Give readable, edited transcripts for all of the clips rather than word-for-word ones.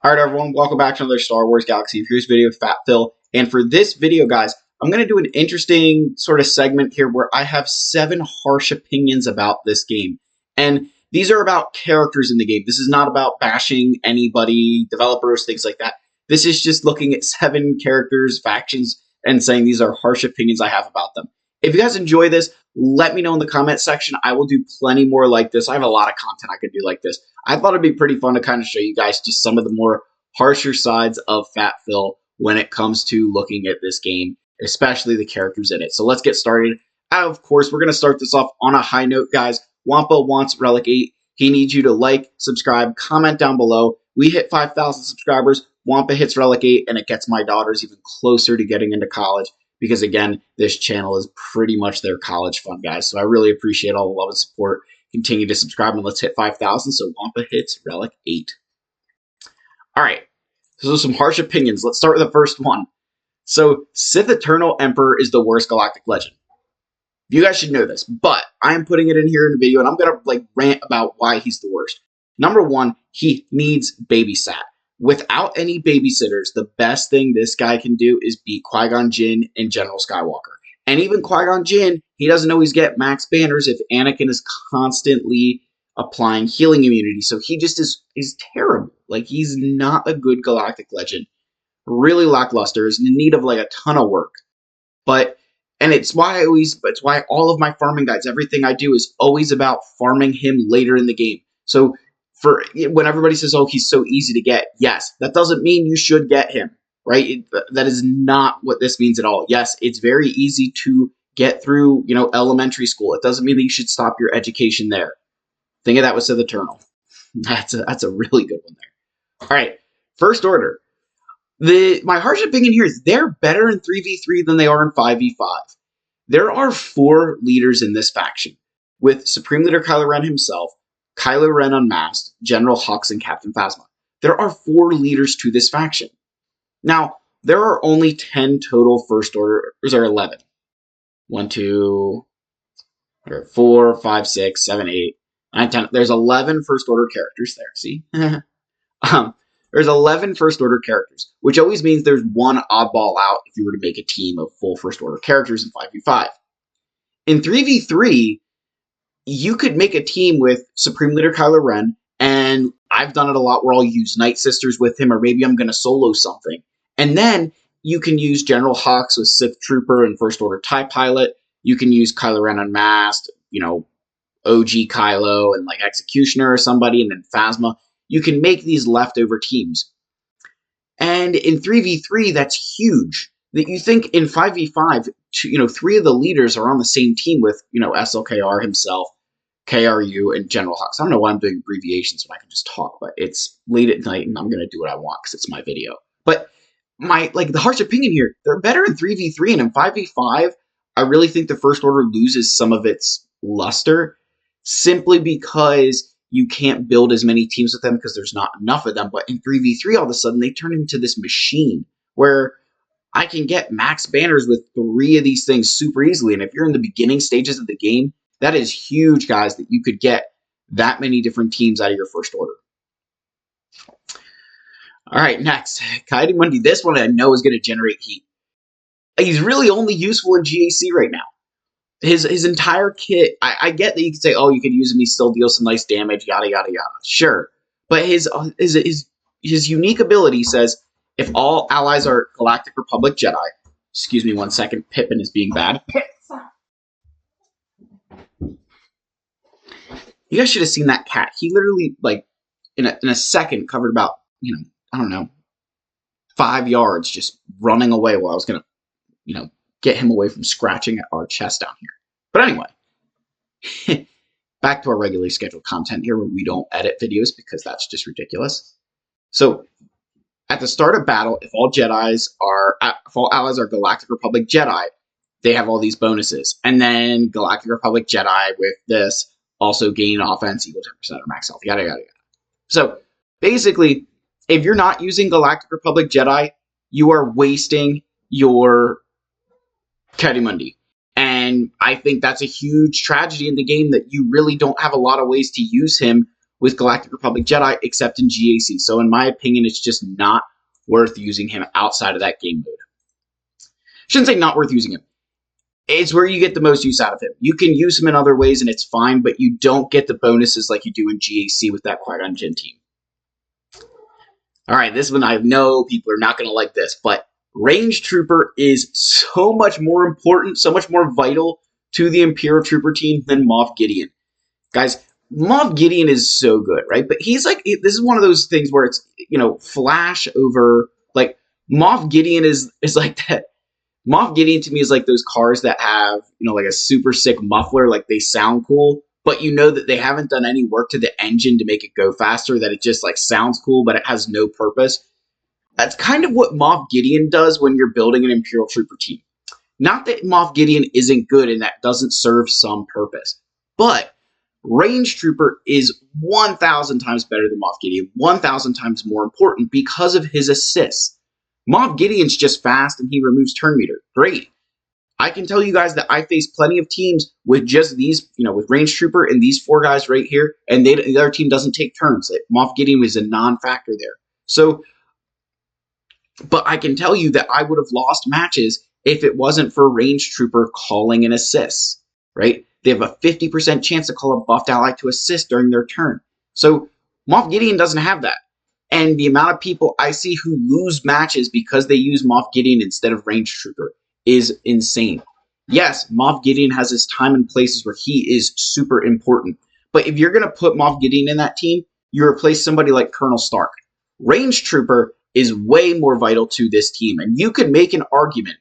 Alright everyone, welcome back to another Star Wars Galaxy of Heroes video with Fat Phil. And for this video, guys, I'm going to do an interesting sort of segment here where I have 7 harsh opinions about this game. And these are about characters in the game. This is not about bashing anybody, developers, things like that. This is just looking at 7 characters, factions, and saying these are harsh opinions I have about them. If you guys enjoy this, let me know in the comment section. I will do plenty more like this. I have a lot of content I could do like this. I thought it'd be pretty fun to kind of show you guys just some of the more harsher sides of Fat Phil when it comes to looking at this game, especially the characters in it. So let's get started. Of course, we're going to start this off on a high note, guys. Wampa wants Relic 8. He needs you to like, subscribe, comment down below. We hit 5,000 subscribers. Wampa hits Relic 8, and it gets my daughters even closer to getting into college. Because, again, this channel is pretty much their college fund, guys. So I really appreciate all the love and support. Continue to subscribe, and let's hit 5,000 so Wampa hits Relic 8. All right, so some harsh opinions. Let's start with the first one. So Sith Eternal Emperor is the worst galactic legend. You guys should know this, but I'm putting it in here in the video, and I'm going to rant about why he's the worst. Number one, he needs babysat. Without any babysitters, the best thing this guy can do is beat Qui-Gon Jinn and General Skywalker. And even Qui-Gon Jinn, he doesn't always get max banners if Anakin is constantly applying healing immunity. So he just is terrible. Like, he's not a good galactic legend. Really lackluster. Is in need of a ton of work. And it's why all of my farming guides, everything I do is always about farming him later in the game. So when everybody says, oh, he's so easy to get, yes, that doesn't mean you should get him, right? That is not what this means at all. Yes, it's very easy to get through, elementary school. It doesn't mean that you should stop your education there. Think of that with Sith Eternal. That's a really good one there. All right, First Order. My harsh opinion here is they're better in 3v3 than they are in 5v5. There are 4 leaders in this faction, with Supreme Leader Kylo Ren himself, Kylo Ren Unmasked, General Hux, and Captain Phasma. There are 4 leaders to this faction. Now, there are only 10 total First Order, or is there 11? 1, 2, 4, 5, 6, 7, 8, 9, 10. There's 11 First Order characters there, see? There's 11 First Order characters, which always means there's one oddball out if you were to make a team of full First Order characters in 5v5. In 3v3, you could make a team with Supreme Leader Kylo Ren, and I've done it a lot where I'll use Night Sisters with him, or maybe I'm going to solo something. And then you can use General Hux with Sith Trooper and First Order TIE Pilot. You can use Kylo Ren Unmasked, OG Kylo and Executioner or somebody, and then Phasma. You can make these leftover teams. And in 3v3, that's huge. That you think in 5v5, 3 of the leaders are on the same team with, SLKR himself, KRU, and General Hux. I don't know why I'm doing abbreviations when I can just talk, but it's late at night and I'm going to do what I want because it's my video. But the harsh opinion here, they're better in 3v3, and in 5v5, I really think the First Order loses some of its luster simply because you can't build as many teams with them because there's not enough of them. But in 3v3, all of a sudden, they turn into this machine where I can get max banners with 3 of these things super easily. And if you're in the beginning stages of the game, that is huge, guys, that you could get that many different teams out of your First Order. All right, next. Ki-Adi-Mundi. This one I know is going to generate heat. He's really only useful in GAC right now. His entire kit, I get that you could say, oh, you could use him, he still deals some nice damage, yada, yada, yada. Sure. But his unique ability says, if all allies are Galactic Republic Jedi, excuse me 1 second, Pippin is being bad. You guys should have seen that cat. He literally, in a second, covered about, 5 yards just running away while I was going to, get him away from scratching at our chest down here. But anyway, back to our regularly scheduled content here where we don't edit videos because that's just ridiculous. So, at the start of battle, if all allies are Galactic Republic Jedi, they have all these bonuses. And then Galactic Republic Jedi with this also gain offense equal 10% or max health, yada, yada, yada. So, basically, if you're not using Galactic Republic Jedi, you are wasting your Ki-Adi-Mundi. And I think that's a huge tragedy in the game that you really don't have a lot of ways to use him with Galactic Republic Jedi except in GAC. So in my opinion, it's just not worth using him outside of that game mode. Shouldn't say not worth using him. It's where you get the most use out of him. You can use him in other ways and it's fine, but you don't get the bonuses like you do in GAC with that Qui-Gon Jinn team. All right, this one I know people are not going to like this, but Range Trooper is so much more important, so much more vital to the Imperial Trooper team than Moff Gideon. Guys, Moff Gideon is so good, right? But he's like, this is one of those things where it's, flash over, like, Moff Gideon is like that. Moff Gideon to me is like those cars that have, like a super sick muffler, like they sound cool, but you know that they haven't done any work to the engine to make it go faster, that it just like sounds cool, but it has no purpose. That's kind of what Moff Gideon does when you're building an Imperial Trooper team. Not that Moff Gideon isn't good and that doesn't serve some purpose, but Range Trooper is 1,000 times better than Moff Gideon, 1,000 times more important because of his assists. Moff Gideon's just fast and he removes turn meter. Great. I can tell you guys that I face plenty of teams with just these, with Range Trooper and these 4 guys right here, and the other team doesn't take turns. Moff Gideon is a non-factor there. So, but I can tell you that I would have lost matches if it wasn't for Range Trooper calling an assist, right? They have a 50% chance to call a buffed ally to assist during their turn. So Moff Gideon doesn't have that. And the amount of people I see who lose matches because they use Moff Gideon instead of Range Trooper is insane. Yes, Moff Gideon has his time and places where he is super important. But if you're going to put Moff Gideon in that team, you replace somebody like Colonel Stark. Range Trooper is way more vital to this team. And you could make an argument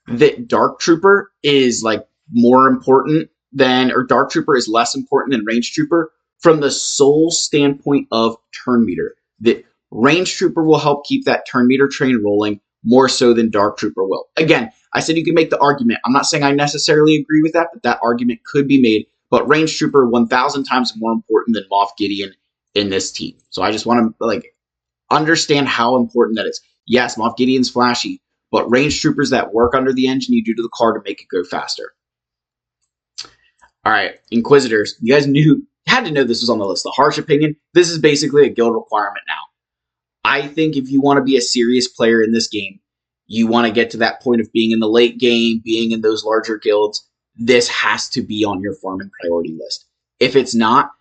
that Dark Trooper is like more important than, or Dark Trooper is less important than Range Trooper from the sole standpoint of turn meter. That Range Trooper will help keep that turn meter train rolling more so than Dark Trooper will. Again, I said you can make the argument. I'm not saying I necessarily agree with that, but that argument could be made. But Range Trooper 1,000 times more important than Moff Gideon in this team. So I just want to understand how important that is. Yes, Moff Gideon's flashy, but Range Troopers that work under the engine you do to the car to make it go faster. All right, Inquisitors. You guys had to know this was on the list. The harsh opinion. This is basically a guild requirement now. I think if you want to be a serious player in this game, you want to get to that point of being in the late game, being in those larger guilds, this has to be on your farming priority list. If it's not,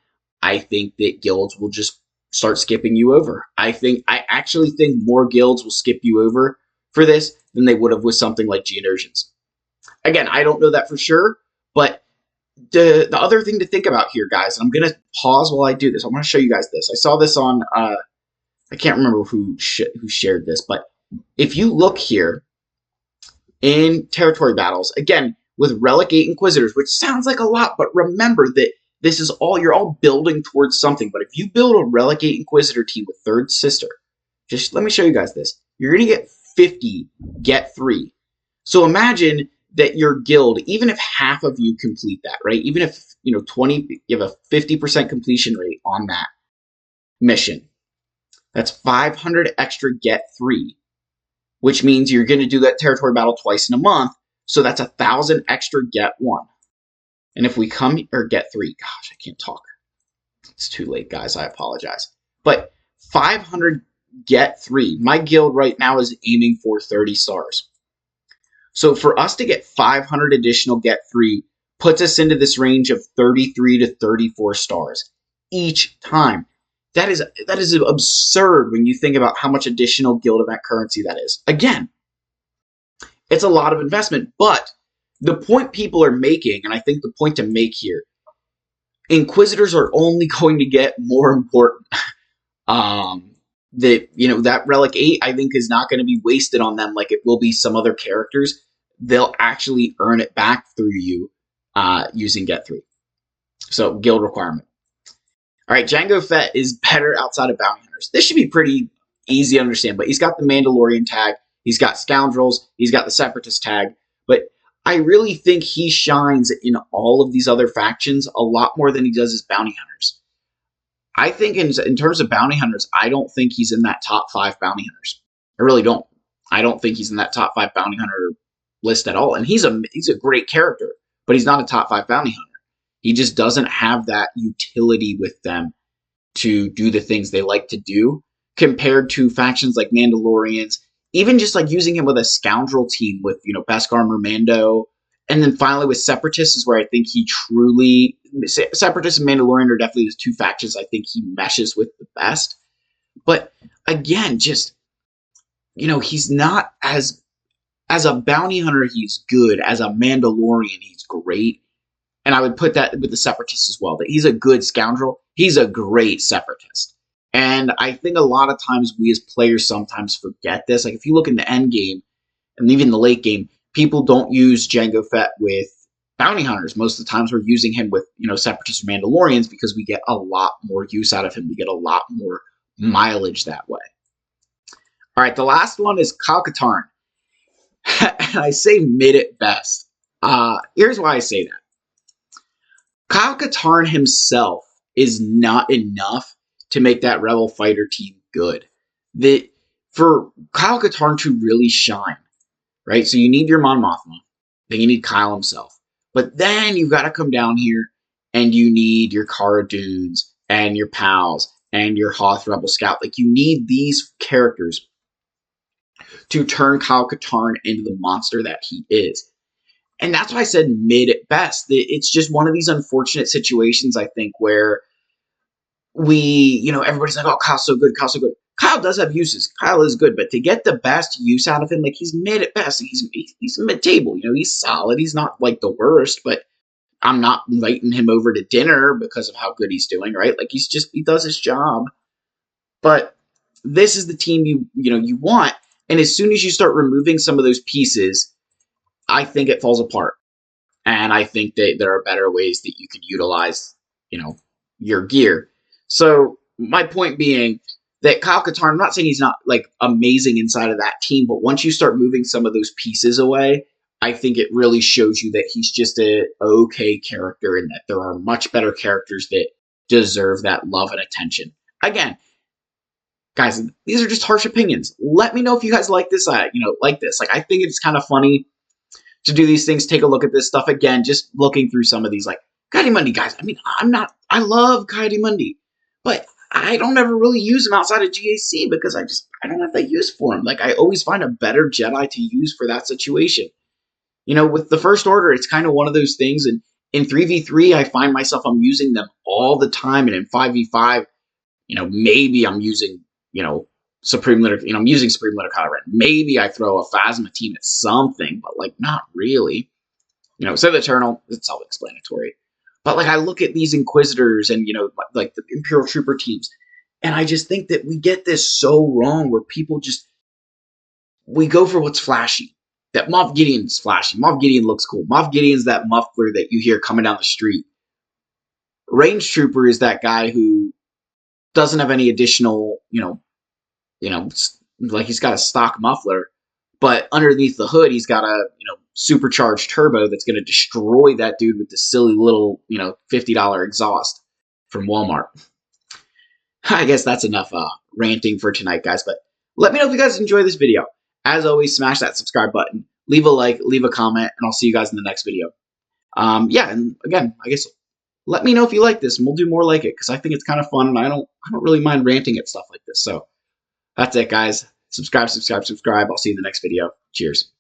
I think that guilds will just start skipping you over. I actually think more guilds will skip you over for this than they would have with something like Geonosians. Again, I don't know that for sure, but the other thing to think about here, guys, and I'm going to pause while I do this. I want to show you guys this. I saw this on, I can't remember who shared this, but if you look here in territory battles, again, with Relic 8 Inquisitors, which sounds like a lot, but remember that this is all, you're all building towards something. But if you build a Relic 8 Inquisitor team with Third Sister, just let me show you guys this. You're going to get 50, get 3. So imagine that your guild, even if half of you complete that, right? Even if, 20, you have a 50% completion rate on that mission. That's 500 extra get 3, which means you're going to do that territory battle twice in a month. So that's 1,000 extra get 1. And if we come, or get 3, gosh, I can't talk. It's too late, guys. I apologize. But 500 get 3. My guild right now is aiming for 30 stars. So for us to get 500 additional get 3 puts us into this range of 33 to 34 stars each time. That is absurd when you think about how much additional guild event currency that is. Again, it's a lot of investment, but the point people are making, and I think the point to make here, Inquisitors are only going to get more important. That Relic 8, I think, is not going to be wasted on them like it will be some other characters. They'll actually earn it back through you using Get 3. So, guild requirement. All right, Jango Fett is better outside of Bounty Hunters. This should be pretty easy to understand, but he's got the Mandalorian tag, he's got Scoundrels, he's got the Separatist tag, but I really think he shines in all of these other factions a lot more than he does as Bounty Hunters. I think in terms of Bounty Hunters, I don't think he's in that top 5 Bounty Hunters. I really don't. I don't think he's in that top 5 Bounty Hunter list at all. And he's a great character, but he's not a top 5 Bounty Hunter. He just doesn't have that utility with them to do the things they like to do, compared to factions like Mandalorians, even just like using him with a scoundrel team with, Beskar Mando, and then finally with Separatists is where I think he truly, Separatists and Mandalorian are definitely the two factions I think he meshes with the best. But again, just, he's not as a bounty hunter, he's good. As a Mandalorian, he's great. And I would put that with the Separatists as well, that he's a good scoundrel. He's a great Separatist. And I think a lot of times we as players sometimes forget this. Like if you look in the end game and even the late game, people don't use Jango Fett with bounty hunters. Most of the times we're using him with, Separatists or Mandalorians because we get a lot more use out of him. We get a lot more mileage that way. All right, the last one is Katarn. And I say mid at best. Here's why I say that. Katarn himself is not enough to make that Rebel fighter team good. For Katarn to really shine, right? So you need your Mon Mothma, then you need Kyle himself. But then you've got to come down here and you need your Cara Dunes and your pals and your Hoth Rebel Scout. Like you need these characters to turn Katarn into the monster that he is. And that's why I said mid at best. It's just one of these unfortunate situations, I think, where everybody's like, oh, Kyle's so good, Kyle's so good. Kyle does have uses. Kyle is good, but to get the best use out of him, like he's mid at best. He's mid-table. He's solid. He's not like the worst, but I'm not inviting him over to dinner because of how good he's doing, right? Like he does his job. But this is the team you want. And as soon as you start removing some of those pieces, I think it falls apart. And I think that there are better ways that you could utilize, your gear. So my point being that Kyle Katarn, I'm not saying he's not like amazing inside of that team, but once you start moving some of those pieces away, I think it really shows you that he's just a okay character and that there are much better characters that deserve that love and attention. Again, guys, these are just harsh opinions. Let me know if you guys like this, like this. Like, I think it's kind of funny to do these things, take a look at this stuff again, just looking through some of these, like, Ki-Adi-Mundi, guys. I mean, I love Ki-Adi-Mundi, but I don't ever really use him outside of GAC because I don't have that use for him. Like, I always find a better Jedi to use for that situation. With the First Order, it's kind of one of those things, and in 3v3, I find myself, I'm using them all the time, and in 5v5, maybe I'm using, Supreme Leader, I'm using Supreme Leader Kylo Ren. Maybe I throw a Phasma team at something, but like not really. Sith Eternal, it's self-explanatory. But like I look at these Inquisitors and like the Imperial Trooper teams, and I just think that we get this so wrong where people we go for what's flashy. That Moff Gideon's flashy. Moff Gideon looks cool. Moff Gideon's that muffler that you hear coming down the street. Range Trooper is that guy who doesn't have any additional, like he's got a stock muffler, but underneath the hood, he's got a, supercharged turbo that's going to destroy that dude with the silly little, $50 exhaust from Walmart. I guess that's enough ranting for tonight, guys, but let me know if you guys enjoy this video. As always, smash that subscribe button, leave a like, leave a comment, and I'll see you guys in the next video. Yeah, and again, I guess let me know if you like this, and we'll do more like it, because I think it's kind of fun, and I don't really mind ranting at stuff like this. So that's it, guys. Subscribe. I'll see you in the next video. Cheers.